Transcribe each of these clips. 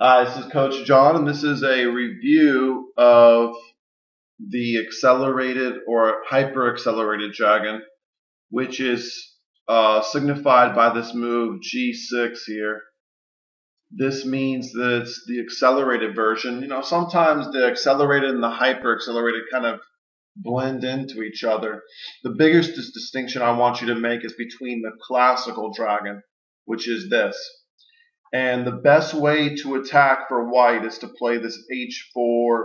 Hi, this is Coach John, and this is a review of the accelerated or hyper-accelerated dragon, which is signified by this move G6 here. This means that it's the accelerated version. Sometimes the accelerated and the hyper-accelerated kind of blend into each other. The biggest distinction I want you to make is between the classical dragon, which is this. And the best way to attack for white is to play this h4,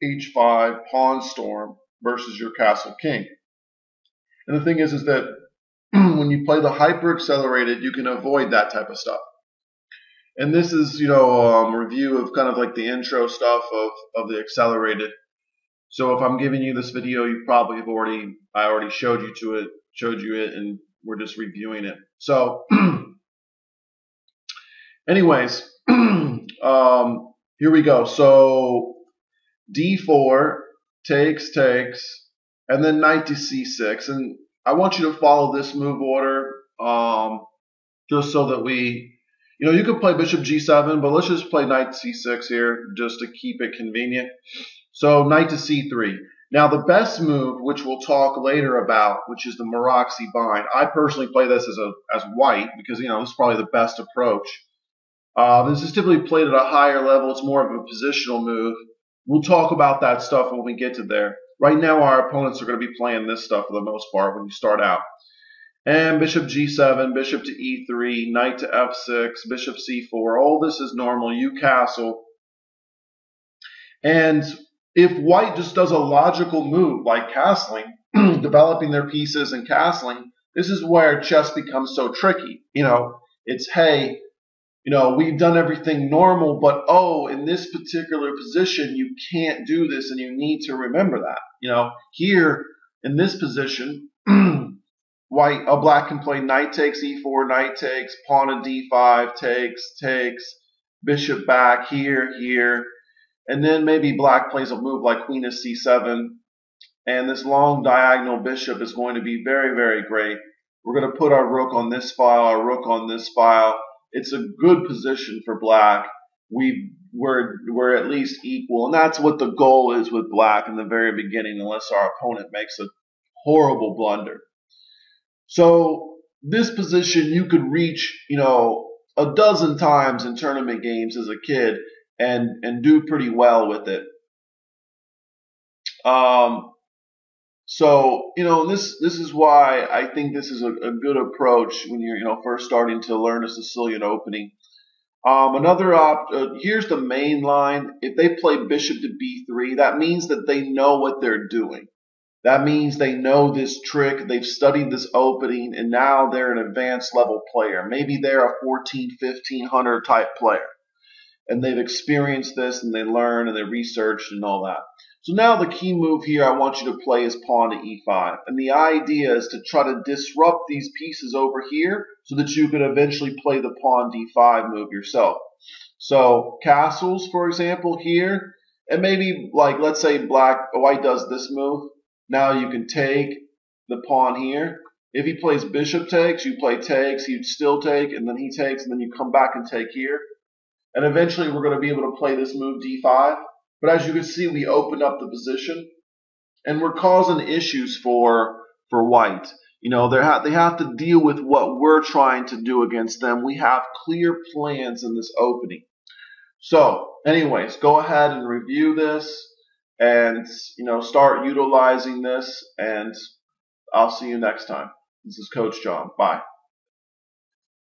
h5 pawn storm versus your castle king. And the thing is that when you play the hyper accelerated, you can avoid that type of stuff. And this is, review of kind of like the intro stuff of the accelerated. So if I'm giving you this video, you probably have I already showed you it, and we're just reviewing it. So anyways, here we go. So d4 takes, and then knight to c6. And I want you to follow this move order, just so that you could play bishop g7, but let's just play knight c6 here just to keep it convenient. So knight to c3. Now the best move, which we'll talk later about, which is the Maroczy bind. I personally play this as white because this is probably the best approach. This is typically played at a higher level. It's more of a positional move. We'll talk about that stuff when we get to there. Right now, our opponents are going to be playing this stuff for the most part when you start out. And bishop g7, bishop to e3, knight to f6, bishop c4. All this is normal. You castle. And if white just does a logical move like castling, developing their pieces and castling, this is where chess becomes so tricky. It's, hey, we've done everything normal, but in this particular position, you can't do this, and you need to remember that. Here in this position, black can play knight takes e4, knight takes, pawn to d5, takes, bishop back here, and then maybe black plays a move like queen to c7, and this long diagonal bishop is going to be very, very great. We're going to put our rook on this file, our rook on this file. It's a good position for black. We're at least equal, and that's what the goal is with black in the very beginning, unless our opponent makes a horrible blunder. So this position you could reach, a dozen times in tournament games as a kid and do pretty well with it. So, this is why I think this is a good approach when you're, first starting to learn a Sicilian opening. Here's the main line. If they play bishop to b3, that means that they know what they're doing. That means they know this trick, they've studied this opening, and now they're an advanced level player. Maybe they're a 1500 type player. And they've experienced this, and they learn, and they researched, and all that. So now the key move here I want you to play is pawn to e5. And the idea is to try to disrupt these pieces over here so that you can eventually play the pawn d5 move yourself. So castles, for example, here, and maybe let's say white does this move. Now you can take the pawn here. If he plays bishop takes, you play takes, you still take, and then he takes, and then you come back and take here. And eventually we're going to be able to play this move d5. But as you can see, we opened up the position, and we're causing issues for white. They have to deal with what we're trying to do against them. We have clear plans in this opening. So, anyways, go ahead and review this, and start utilizing this. And I'll see you next time. This is Coach John. Bye.